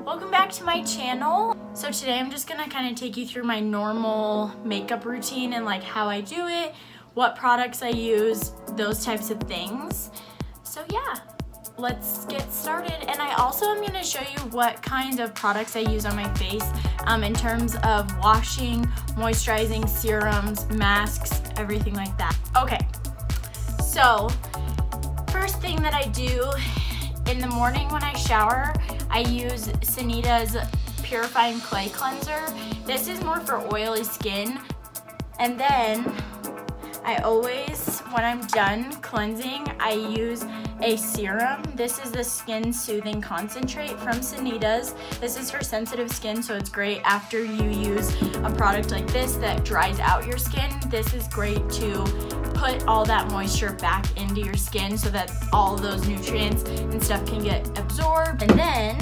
Welcome back to my channel. So today I'm just gonna kind of take you through my normal makeup routine and like how I do it, what products I use, those types of things. So yeah, let's get started. And I also am gonna show you what kind of products I use on my face in terms of washing, moisturizing, serums, masks, everything like that. Okay, so first thing that I do in the morning when I shower, I use Sanita's Purifying Clay Cleanser. This is more for oily skin. And then I always, when I'm done cleansing, I use a serum. This is the Skin Soothing Concentrate from Sanita's. This is for sensitive skin, so it's great after you use a product like this that dries out your skin. This is great to put all that moisture back into your skin so that all those nutrients and stuff can get absorbed. And then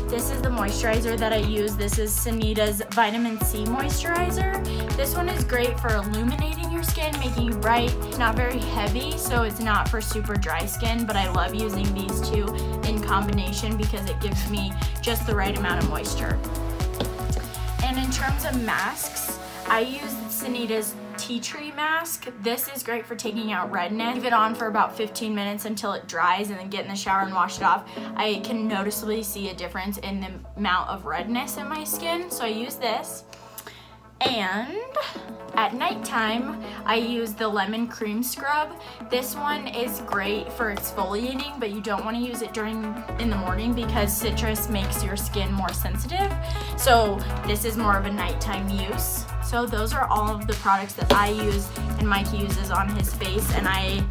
this is the moisturizer that I use. This is Sanita's Vitamin C Moisturizer. This one is great for illuminating your skin, making it bright. It's not very heavy, so it's not for super dry skin, but I love using these two in combination because it gives me just the right amount of moisture. And in terms of masks, I use Sanita's Tea Tree Mask. This is great for taking out redness. Leave it on for about 15 minutes until it dries and then get in the shower and wash it off. I can noticeably see a difference in the amount of redness in my skin, so I use this. And at nighttime, I use the Lemon Cream Scrub. This one is great for exfoliating, but you don't want to use it in the morning because citrus makes your skin more sensitive. So this is more of a nighttime use. So those are all of the products that I use and Mike uses on his face, and I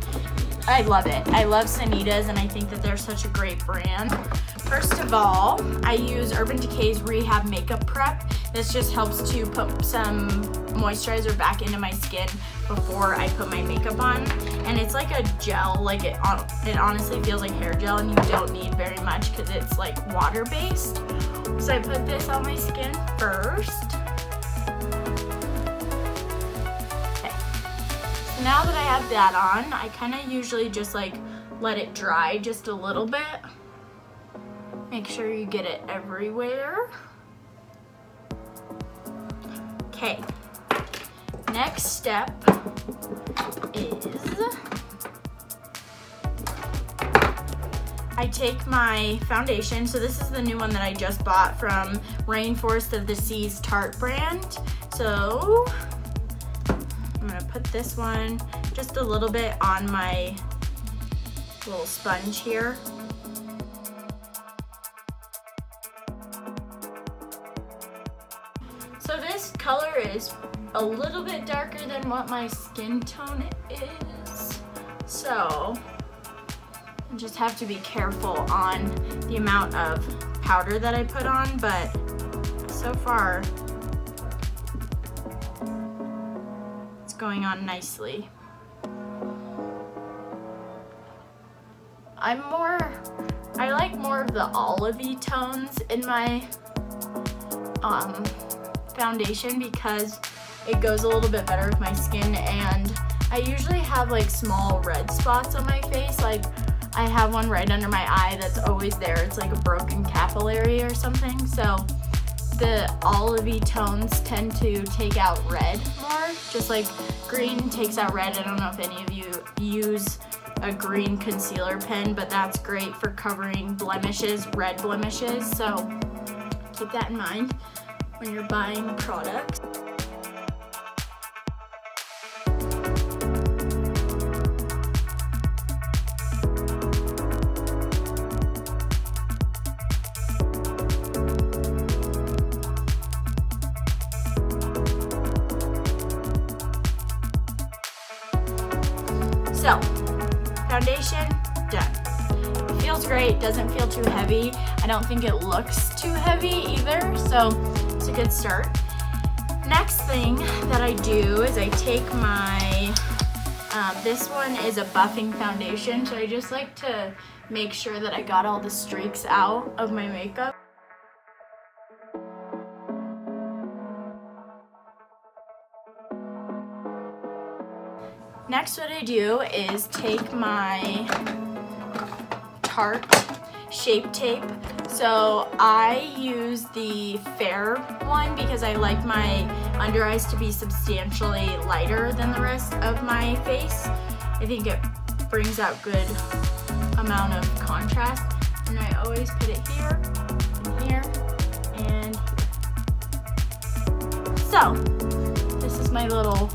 love it. I love Sanita's, and I think that they're such a great brand. First of all, I use Urban Decay's Rehab Makeup Prep. This just helps to put some moisturizer back into my skin before I put my makeup on. And it's like a gel, like it honestly feels like hair gel, and you don't need very much because it's like water-based. So I put this on my skin first. Now that I have that on, I kind of usually just like let it dry just a little bit. Make sure you get it everywhere. Okay, next step is I take my foundation. So this is the new one that I just bought from Rainforest of the Seas Tarte brand. So I'm gonna put this one just a little bit on my little sponge here. So this color is a little bit darker than what my skin tone is. So I just have to be careful on the amount of powder that I put on, but so far going on nicely. I like more of the olivey tones in my foundation because it goes a little bit better with my skin, and I usually have like small red spots on my face. Like I have one right under my eye that's always there. It's like a broken capillary or something. So the olivey tones tend to take out red more, just like green takes out red. I don't know if any of you use a green concealer pen, but that's great for covering blemishes, red blemishes. So keep that in mind when you're buying products. So, foundation, done. Feels great, doesn't feel too heavy. I don't think it looks too heavy either, so it's a good start. Next thing that I do is I take my, this one is a buffing foundation, so I just like to make sure that I got all the streaks out of my makeup. Next, what I do is take my Tarte Shape Tape. So I use the fair one because I like my under eyes to be substantially lighter than the rest of my face. I think it brings out good amount of contrast. And I always put it here, and here, and here. So, this is my little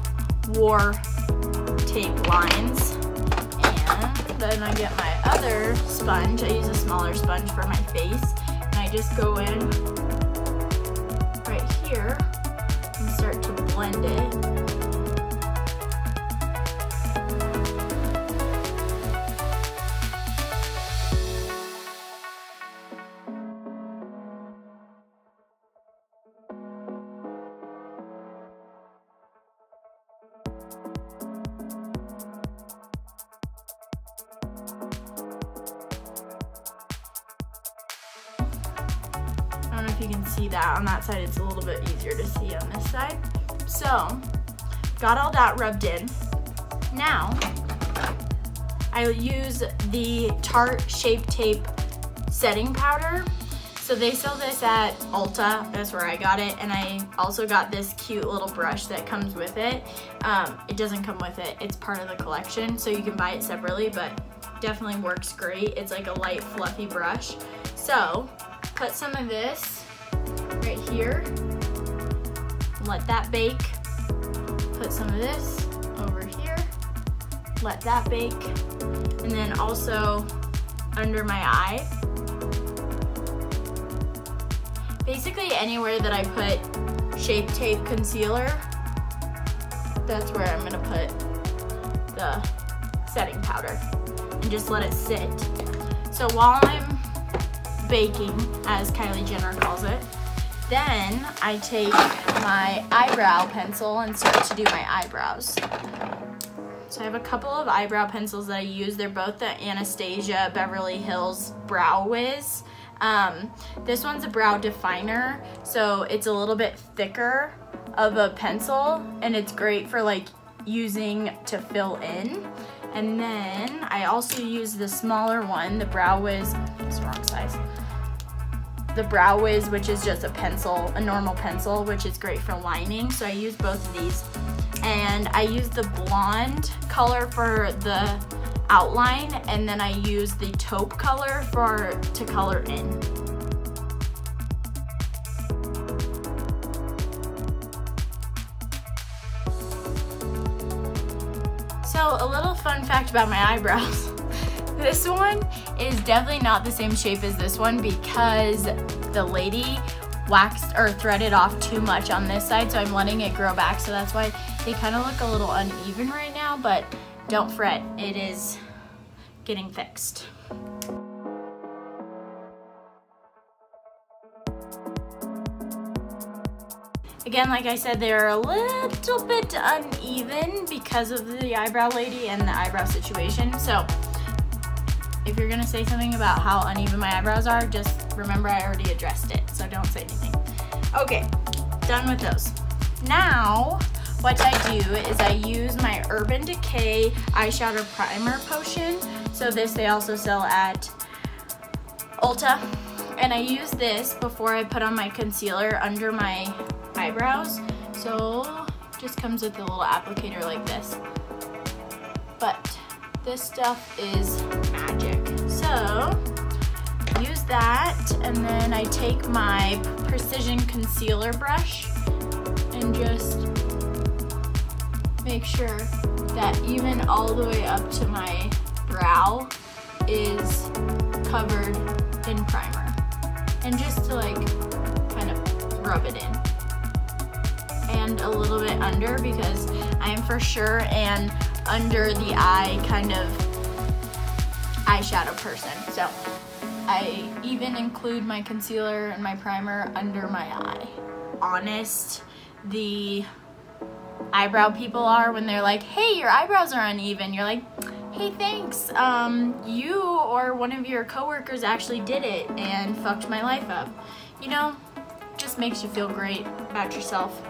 war tape lines. And then I get my other sponge. I use a smaller sponge for my face. And I just go in right here and start to blend it. I don't know if you can see that. On that side, it's a little bit easier to see on this side. So, got all that rubbed in. Now, I use the Tarte Shape Tape setting powder. So they sell this at Ulta, that's where I got it, and I also got this cute little brush that comes with it. It doesn't come with it, it's part of the collection, so you can buy it separately, but definitely works great. It's like a light, fluffy brush. So, put some of this right here, let that bake. Put some of this over here, let that bake. And then also under my eye. Basically anywhere that I put Shape Tape concealer, that's where I'm gonna put the setting powder and just let it sit. So while I'm baking, as Kylie Jenner calls it, then I take my eyebrow pencil and start to do my eyebrows. So I have a couple of eyebrow pencils that I use. They're both the Anastasia Beverly Hills Brow Wiz. This one's a brow definer, so it's a little bit thicker of a pencil, and it's great for like using to fill in. And then I also use the smaller one, the Brow Wiz, it's the wrong size. The Brow Wiz, which is just a pencil, a normal pencil, which is great for lining. So I use both of these. And I use the blonde color for the outline, and then I use the taupe color to color in. So a little fun fact about my eyebrows. This one is definitely not the same shape as this one because the lady waxed or threaded off too much on this side, so I'm letting it grow back, so that's why they kind of look a little uneven right now, but don't fret, it is getting fixed. Again, like I said, they're a little bit uneven because of the eyebrow lady and the eyebrow situation, so if you're gonna say something about how uneven my eyebrows are, just remember I already addressed it, so don't say anything. Okay, done with those. Now, what I do is I use my Urban Decay Eyeshadow Primer Potion. So this they also sell at Ulta. And I use this before I put on my concealer under my eyebrows. So just comes with a little applicator like this. But this stuff is magic. So use that, and then I take my Precision Concealer brush and just make sure that even all the way up to my brow is covered in primer. And just to like kind of rub it in. And a little bit under, because I am for sure an under the eye kind of eyeshadow person. So I even include my concealer and my primer under my eye. Honest, the eyebrow people are when they're like, hey, your eyebrows are uneven. You're like, hey, thanks. You or one of your coworkers actually did it and fucked my life up. You know, just makes you feel great about yourself.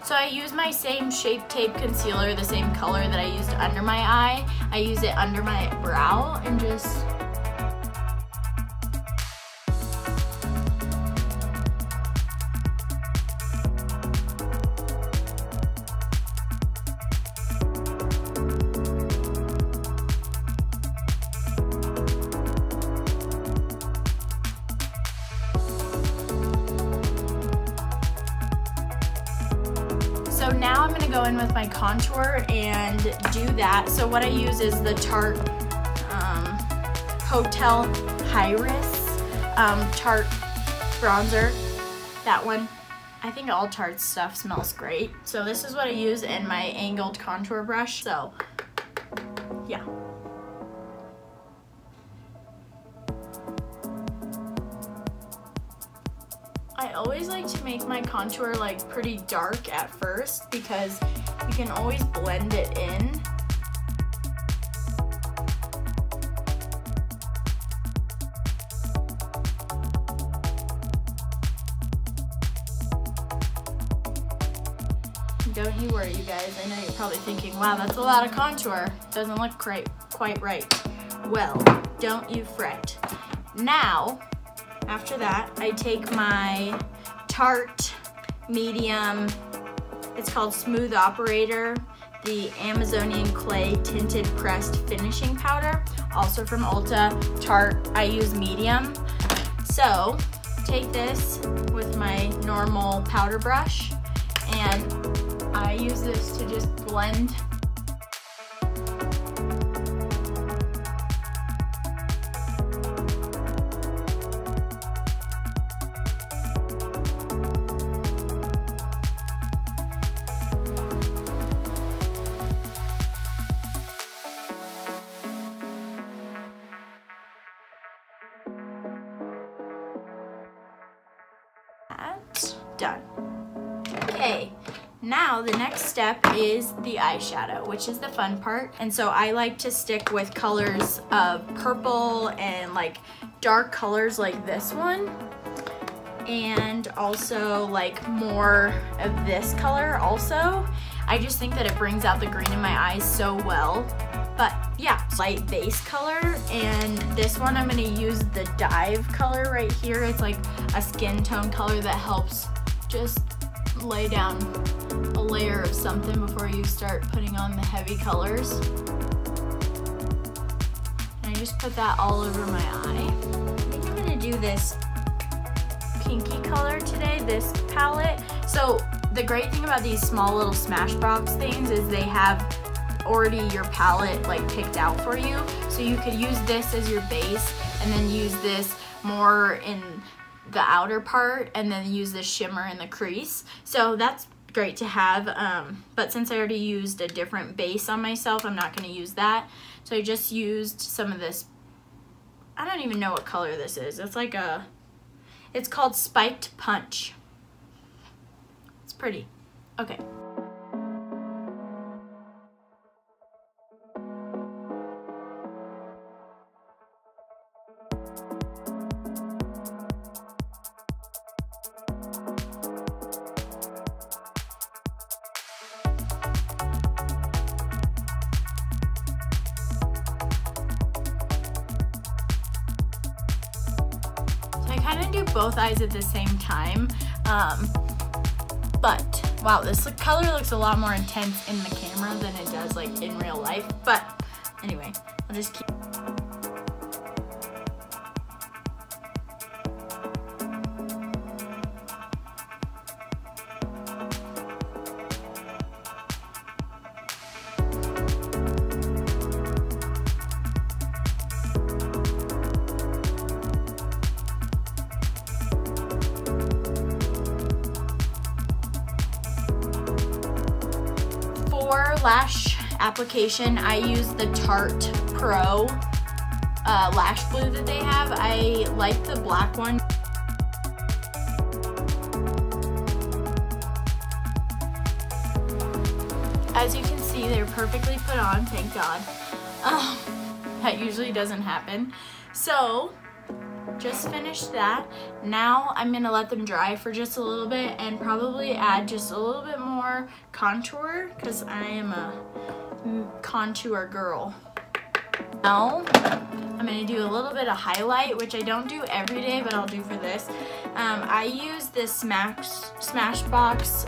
So I use my same Shape Tape concealer, the same color that I used under my eye. I use it under my brow and just So now I'm gonna go in with my contour and do that. So what I use is the Tarte Hotel Iris Tarte bronzer, that one. I think all Tarte stuff smells great. So this is what I use in my angled contour brush. So yeah. I always like to make my contour like pretty dark at first because you can always blend it in. Don't you worry, you guys. I know you're probably thinking, wow, that's a lot of contour. Doesn't look quite right. Well, don't you fret. Now, after that, I take my Tarte medium, it's called Smooth Operator, the Amazonian Clay Tinted Pressed Finishing Powder, also from Ulta. Tarte, I use medium. So, take this with my normal powder brush, and I use this to just blend. That's done. Okay. Now the next step is the eyeshadow, which is the fun part. And so I like to stick with colors of purple and like dark colors like this one. And also like more of this color also. I just think that it brings out the green in my eyes so well. But yeah, light base color, and this one I'm gonna use the Dive color right here. It's like a skin tone color that helps just lay down a layer of something before you start putting on the heavy colors. And I just put that all over my eye. I think I'm gonna do this pinky color today, this palette. So the great thing about these small little Smashbox things is they have already your palette like picked out for you. So you could use this as your base and then use this more in the outer part and then use the shimmer in the crease. So that's great to have, but since I already used a different base on myself, I'm not going to use that. So I just used some of this, I don't even know what color this is. It's like it's called Spiked Punch. It's pretty. Okay. I kind of do both eyes at the same time, but wow, this color looks a lot more intense in the camera than it does like in real life. But anyway, I'll just keep. For lash application, I use the Tarte Pro lash glue that they have. I like the black one. As you can see, they're perfectly put on, thank God. That usually doesn't happen. So, just finished that. Now I'm gonna let them dry for just a little bit and probably add just a little bit more contour because I am a contour girl. Now I'm gonna do a little bit of highlight, which I don't do every day, but I'll do for this. I use this Smashbox.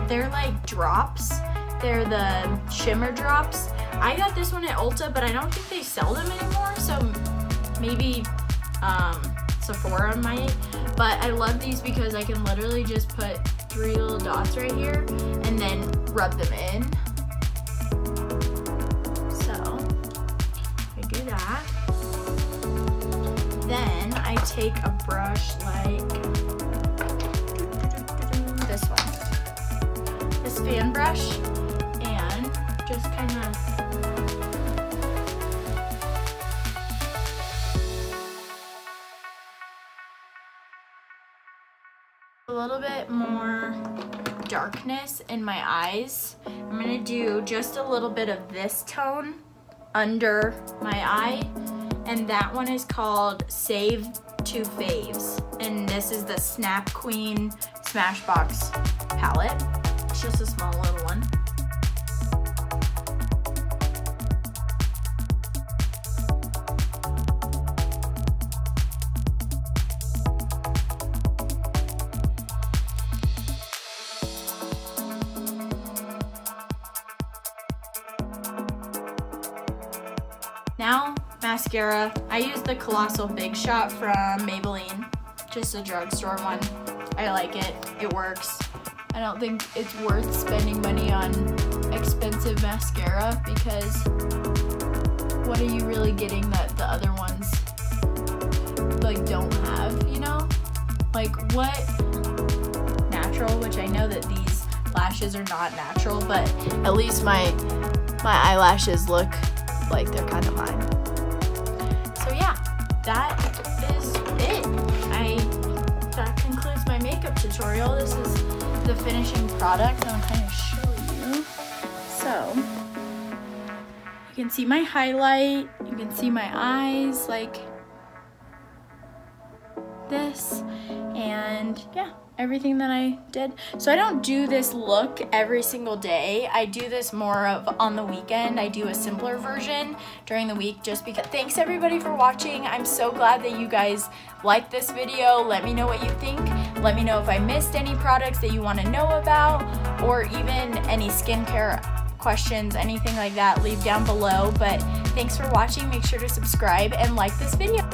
They're like drops. They're the shimmer drops. I got this one at Ulta, but I don't think they sell them anymore, so maybe Sephora might. But I love these because I can literally just put 3 little dots right here and then rub them in. So I do that. Then I take a brush like this one, this fan brush, and just kind of a little bit more darkness in my eyes. I'm gonna do just a little bit of this tone under my eye, and that one is called Save to Faves, and this is the Snap Queen Smashbox palette. It's just a small little one. Now, mascara. I use the Colossal Big Shot from Maybelline, just a drugstore one. I like it, it works. I don't think it's worth spending money on expensive mascara because what are you really getting that the other ones like don't have, you know? Like what natural, which I know that these lashes are not natural, but at least my eyelashes look like they're kind of mine. So yeah, that is it. That concludes my makeup tutorial. This is the finishing product. I'll kind of show you. So you can see my highlight. You can see my eyes like this, and yeah, everything that I did. So I don't do this look every single day. I do this more of on the weekend. I do a simpler version during the week just because. Thanks everybody for watching. I'm so glad that you guys liked this video. Let me know what you think. Let me know if I missed any products that you want to know about, or even any skincare questions, anything like that, leave down below. But thanks for watching. Make sure to subscribe and like this video.